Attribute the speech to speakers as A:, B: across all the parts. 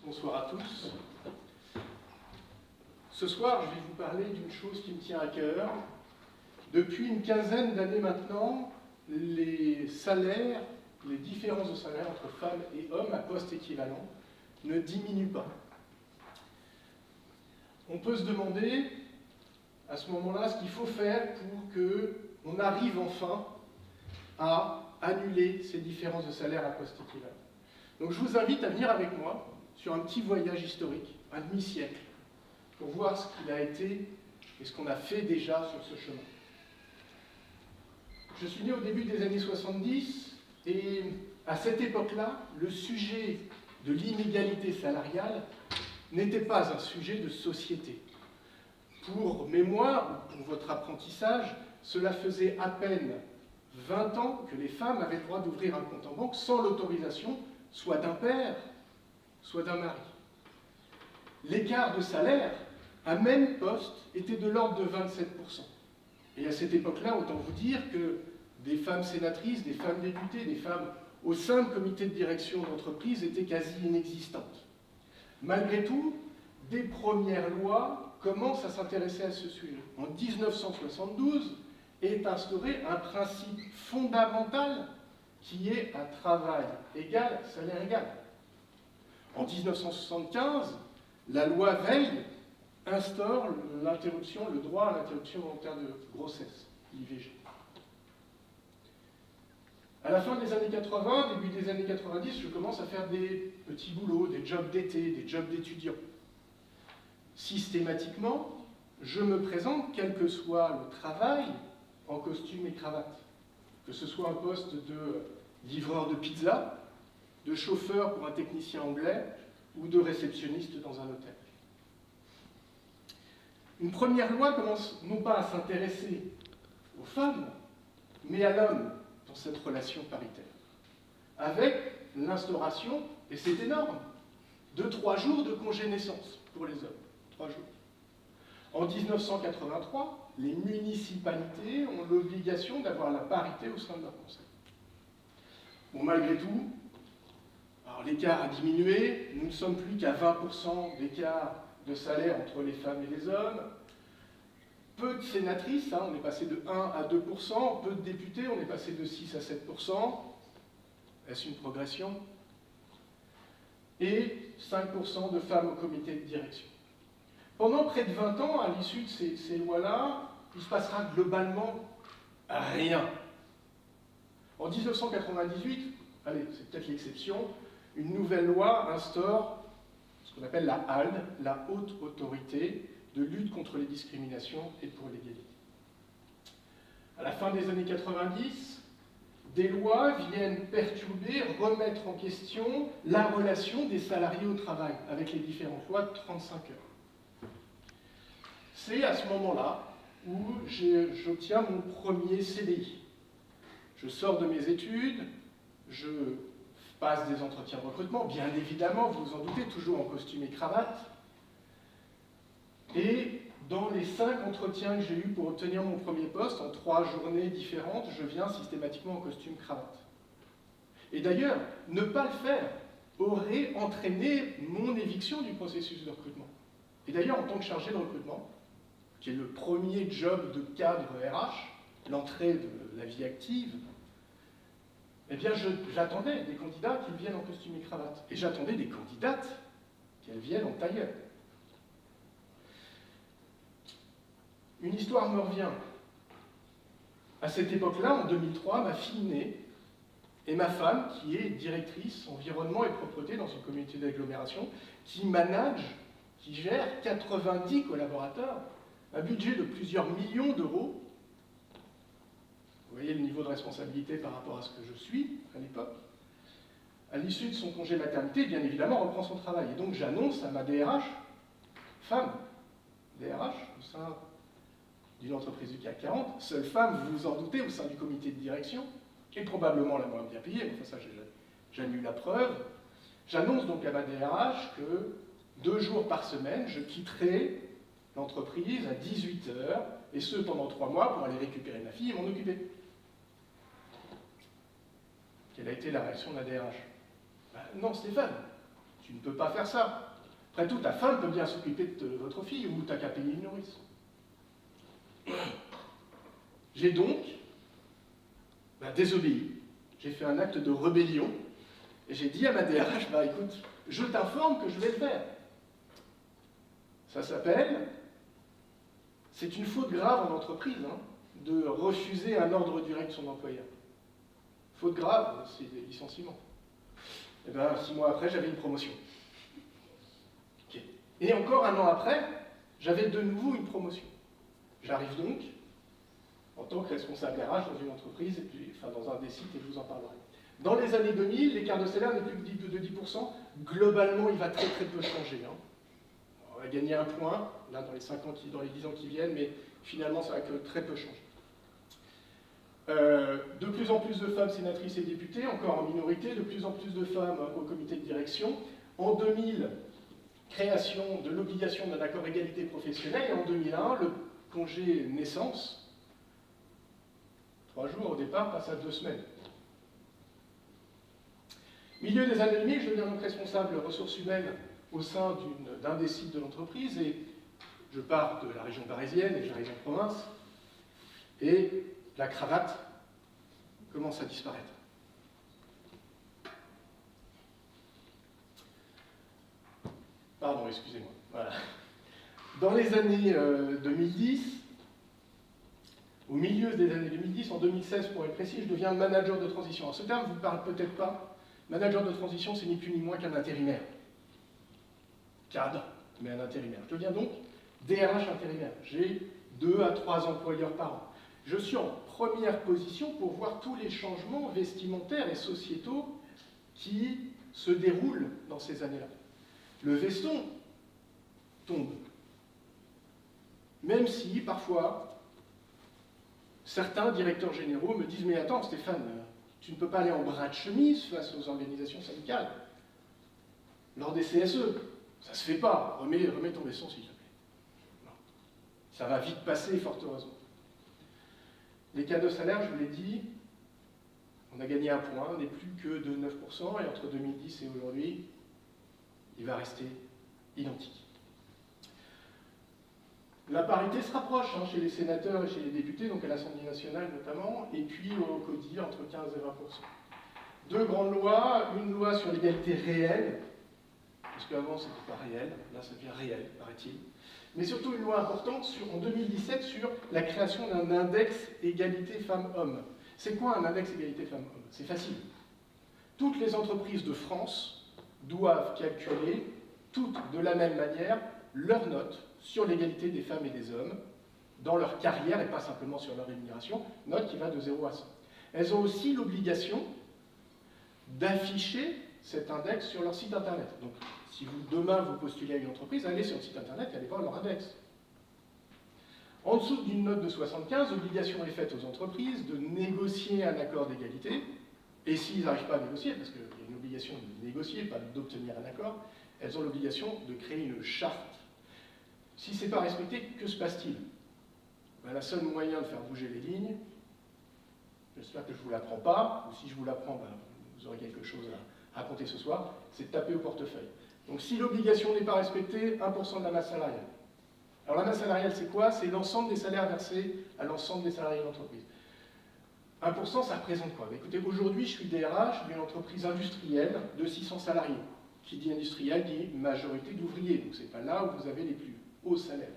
A: Bonsoir à tous. Ce soir, je vais vous parler d'une chose qui me tient à cœur. Depuis une quinzaine d'années maintenant, les salaires, les différences de salaire entre femmes et hommes à poste équivalent ne diminuent pas. On peut se demander à ce moment-là ce qu'il faut faire pour qu'on arrive enfin à annuler ces différences de salaire à poste équivalent. Donc je vous invite à venir avec moi sur un petit voyage historique, un demi-siècle, pour voir ce qu'il a été et ce qu'on a fait déjà sur ce chemin. Je suis né au début des années 70 et à cette époque-là, le sujet de l'inégalité salariale n'était pas un sujet de société. Pour mémoire, pour votre apprentissage, cela faisait à peine 20 ans que les femmes avaient le droit d'ouvrir un compte en banque sans l'autorisation soit d'un père, soit d'un mari. L'écart de salaire à même poste était de l'ordre de 27%. Et à cette époque-là, autant vous dire que des femmes sénatrices, des femmes députées, des femmes au sein de comités de direction d'entreprise étaient quasi inexistantes. Malgré tout, des premières lois commencent à s'intéresser à ce sujet. En 1972 est instauré un principe fondamental qui est un travail égal, salaire égal. En 1975, la loi Veil instaure le droit à l'interruption volontaire de grossesse, l'IVG. À la fin des années 80, début des années 90, je commence à faire des petits boulots, des jobs d'été, des jobs d'étudiants. Systématiquement, je me présente, quel que soit le travail, en costume et cravate. Que ce soit un poste de livreur de pizza, de chauffeur pour un technicien anglais ou de réceptionniste dans un hôtel. Une première loi commence non pas à s'intéresser aux femmes, mais à l'homme dans cette relation paritaire. Avec l'instauration, et c'est énorme, de 3 jours de congé naissance pour les hommes. 3 jours. En 1983, les municipalités ont l'obligation d'avoir la parité au sein de leur conseil. Bon, malgré tout, l'écart a diminué, nous ne sommes plus qu'à 20% d'écart de salaire entre les femmes et les hommes. Peu de sénatrices, on est passé de 1 à 2%, peu de députés, on est passé de 6 à 7%. Est-ce une progression? Et 5% de femmes au comité de direction. Pendant près de 20 ans, à l'issue de ces lois-là, il se passera globalement rien. En 1998, allez, c'est peut-être l'exception, une nouvelle loi instaure ce qu'on appelle la HALD, la Haute Autorité de lutte contre les discriminations et pour l'égalité. À la fin des années 90, des lois viennent perturber, remettre en question la relation des salariés au travail avec les différentes lois de 35 heures. C'est à ce moment-là où j'obtiens mon premier CDI. Je sors de mes études, je passe des entretiens de recrutement, bien évidemment, vous vous en doutez, toujours en costume et cravate. Et dans les 5 entretiens que j'ai eus pour obtenir mon premier poste, en 3 journées différentes, je viens systématiquement en costume cravate. Et d'ailleurs, ne pas le faire aurait entraîné mon éviction du processus de recrutement. Et d'ailleurs, en tant que chargé de recrutement, qui est le premier job de cadre RH, l'entrée de la vie active, eh bien, j'attendais des candidats qui viennent en costume et cravate. Et j'attendais des candidates qu'elles viennent en tailleur. Une histoire me revient. À cette époque-là, en 2003, ma fille naît, et ma femme, qui est directrice environnement et propreté dans une communauté d'agglomération, qui manage, qui gère 90 collaborateurs, un budget de plusieurs millions d'euros. Vous voyez le niveau de responsabilité par rapport à ce que je suis à l'époque. À l'issue de son congé maternité, bien évidemment, reprend son travail. Et donc j'annonce à ma DRH, femme, DRH, au sein d'une entreprise du CAC 40, seule femme, vous vous en doutez, au sein du comité de direction, et probablement la moins bien payée, mais enfin ça j'en ai eu la preuve. J'annonce donc à ma DRH que 2 jours par semaine, je quitterai l'entreprise à 18 h, et ce pendant 3 mois pour aller récupérer ma fille et m'en occuper. Quelle a été la réaction de la DRH? Non Stéphane, Tu ne peux pas faire ça. Après tout, ta femme peut bien s'occuper de votre fille ou t'as qu'à payer une nourrice. J'ai donc désobéi. J'ai fait un acte de rébellion et j'ai dit à ma DRH, écoute, je t'informe que je vais le faire. Ça s'appelle, c'est une faute grave en entreprise, de refuser un ordre direct de son employeur. Faute grave, c'est des licenciements. Et 6 mois après, j'avais une promotion. Okay. Et encore 1 an après, j'avais de nouveau une promotion. J'arrive donc en tant que responsable RH dans une entreprise, et puis, dans un des sites, et je vous en parlerai. Dans les années 2000, l'écart de salaire n'est plus de 10%. Globalement, il va très très peu changer. On va gagner 1 point, là, dans les 10 ans qui viennent, mais finalement, ça va que très peu changer. De plus en plus de femmes sénatrices et députées, encore en minorité, de plus en plus de femmes au comité de direction. En 2000, création de l'obligation d'un accord égalité professionnelle, et en 2001, le congé naissance, 3 jours au départ, passe à 2 semaines. Milieu des années 2000, je deviens donc responsable ressources humaines au sein d'un des sites de l'entreprise, et je pars de la région parisienne et j'arrive en province, et la cravate commence à disparaître. Pardon, excusez-moi. Voilà. Dans les années 2010, au milieu des années 2010, en 2016 pour être précis, je deviens manager de transition. Alors ce terme ne vous parle peut-être pas. Manager de transition, c'est ni plus ni moins qu'un intérimaire. Cadre, mais un intérimaire. Je deviens donc DRH intérimaire. J'ai 2 à 3 employeurs par an. Je suis en première position pour voir tous les changements vestimentaires et sociétaux qui se déroulent dans ces années-là. Le veston tombe. Même si, parfois, certains directeurs généraux me disent « Mais attends, Stéphane, tu ne peux pas aller en bras de chemise face aux organisations syndicales. Lors des CSE, ça ne se fait pas. Remets ton veston, s'il te plaît. » Non. Ça va vite passer, fort heureusement. Les cas de salaire, je vous l'ai dit, on a gagné 1 point, on n'est plus que de 9%, et entre 2010 et aujourd'hui, il va rester identique. La parité se rapproche chez les sénateurs et chez les députés, donc à l'Assemblée nationale notamment, et puis au CODIR entre 15 et 20%. 2 grandes lois, une loi sur l'égalité réelle, parce qu'avant c'était pas réel, là ça devient réel, paraît-il, mais surtout une loi importante en 2017 sur la création d'un index égalité femmes-hommes. C'est quoi un index égalité femmes-hommes? C'est facile. Toutes les entreprises de France doivent calculer, toutes de la même manière, leurs notes sur l'égalité des femmes et des hommes dans leur carrière et pas simplement sur leur rémunération, note qui va de 0 à 100. Elles ont aussi l'obligation d'afficher cet index sur leur site internet. Donc, si demain vous postulez à une entreprise, allez sur le site internet et allez voir leur index. En dessous d'une note de 75, l'obligation est faite aux entreprises de négocier un accord d'égalité, et s'ils n'arrivent pas à négocier, parce qu'il y a une obligation de négocier, pas d'obtenir un accord, elles ont l'obligation de créer une charte. Si ce n'est pas respecté, que se passe-t-il? La seule moyen de faire bouger les lignes, j'espère que je ne vous l'apprends pas, ou si je vous l'apprends, vous aurez quelque chose à raconter ce soir, c'est de taper au portefeuille. Donc si l'obligation n'est pas respectée, 1% de la masse salariale. Alors la masse salariale, c'est quoi? C'est l'ensemble des salaires versés à l'ensemble des salariés de l'entreprise. 1%, ça représente quoi? Écoutez, aujourd'hui, je suis DRH d'une entreprise industrielle de 600 salariés. Qui dit industriel dit majorité d'ouvriers, donc ce n'est pas là où vous avez les plus hauts salaires.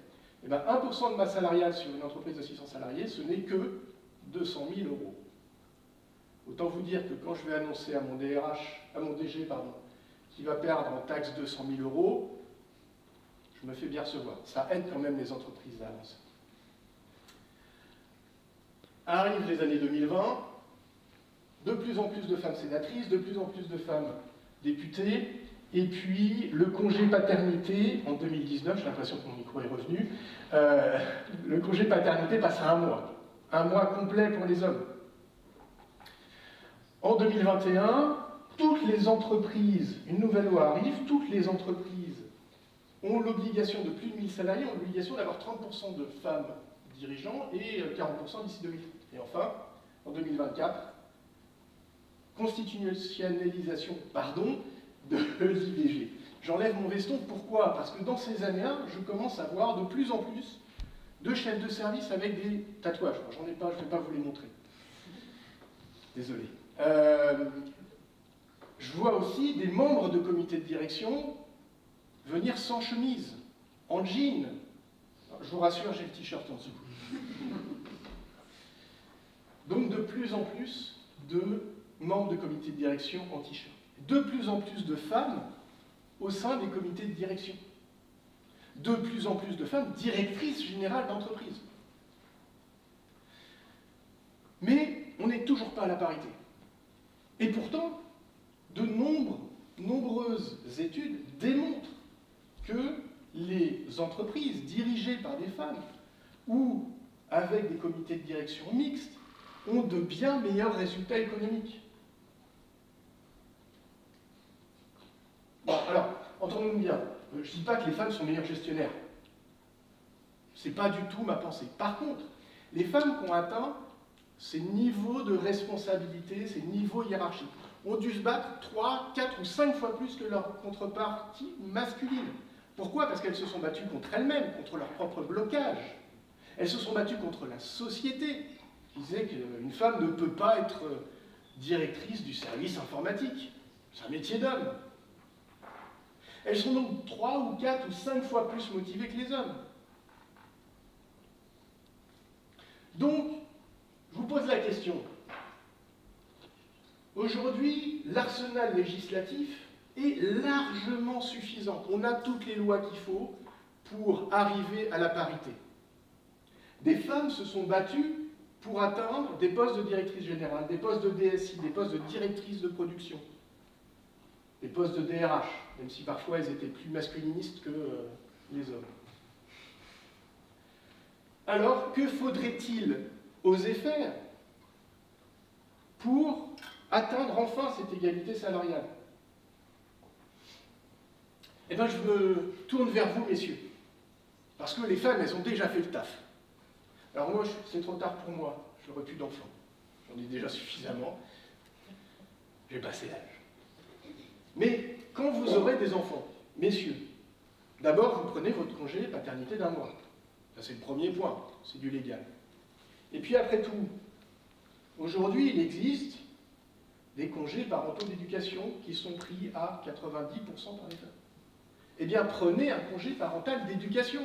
A: Et 1% de masse salariale sur une entreprise de 600 salariés, ce n'est que 200 000 €. Autant vous dire que quand je vais annoncer à mon DG, qui va perdre en taxes 200 000 €, je me fais bien recevoir. Ça aide quand même les entreprises à avancer. Arrivent les années 2020, de plus en plus de femmes sénatrices, de plus en plus de femmes députées, et puis le congé paternité, en 2019, j'ai l'impression que mon micro est revenu, le congé paternité passe à 1 mois. 1 mois complet pour les hommes. En 2021, toutes les entreprises, une nouvelle loi arrive, toutes les entreprises ont l'obligation de plus de 1000 salariés, ont l'obligation d'avoir 30% de femmes dirigeants et 40% d'ici 2030. Et enfin, en 2024, constitutionnalisation, de l'IVG. J'enlève mon veston, pourquoi? Parce que dans ces années-là, je commence à voir de plus en plus de chefs de service avec des tatouages. J'en ai pas, je ne vais pas vous les montrer. Désolé. Je vois aussi des membres de comité de direction venir sans chemise, en jean. Je vous rassure, j'ai le t-shirt en dessous. Donc de plus en plus de membres de comité de direction en t-shirt. De plus en plus de femmes au sein des comités de direction. De plus en plus de femmes directrices générales d'entreprise. Mais on n'est toujours pas à la parité. Et pourtant, de nombreuses études démontrent que les entreprises dirigées par des femmes ou avec des comités de direction mixtes ont de bien meilleurs résultats économiques. Bon, alors, entendons-nous bien, je ne dis pas que les femmes sont meilleures gestionnaires. Ce n'est pas du tout ma pensée. Par contre, les femmes qui ont atteint ces niveaux de responsabilité, ces niveaux hiérarchiques, ont dû se battre 3, 4 ou 5 fois plus que leur contrepartie masculine. Pourquoi? Parce qu'elles se sont battues contre elles-mêmes, contre leur propre blocage. Elles se sont battues contre la société, qui disait qu'une femme ne peut pas être directrice du service informatique. C'est un métier d'homme. Elles sont donc 3 ou 4 ou 5 fois plus motivées que les hommes. Donc, je vous pose la question. Aujourd'hui, l'arsenal législatif est largement suffisant. On a toutes les lois qu'il faut pour arriver à la parité. Des femmes se sont battues pour atteindre des postes de directrice générale, des postes de DSI, des postes de directrice de production, des postes de DRH, même si parfois elles étaient plus masculinistes que les hommes. Alors, que faudrait-il oser faire pour atteindre enfin cette égalité salariale? Eh bien, je me tourne vers vous, messieurs, parce que les femmes, elles ont déjà fait le taf. Alors moi, c'est trop tard pour moi, je n'aurai plus d'enfants. J'en ai déjà suffisamment. J'ai passé l'âge. Mais quand vous aurez des enfants, messieurs, d'abord, vous prenez votre congé paternité d'1 mois. Ça, c'est le premier point, c'est du légal. Et puis après tout, aujourd'hui, il existe des congés parentaux d'éducation qui sont pris à 90% par les femmes. Eh bien, prenez un congé parental d'éducation.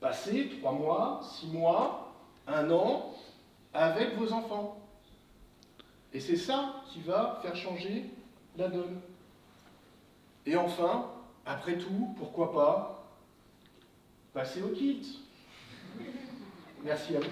A: Passez 3 mois, 6 mois, 1 an avec vos enfants. Et c'est ça qui va faire changer la donne. Et enfin, après tout, pourquoi pas passer au kilt. Merci à vous.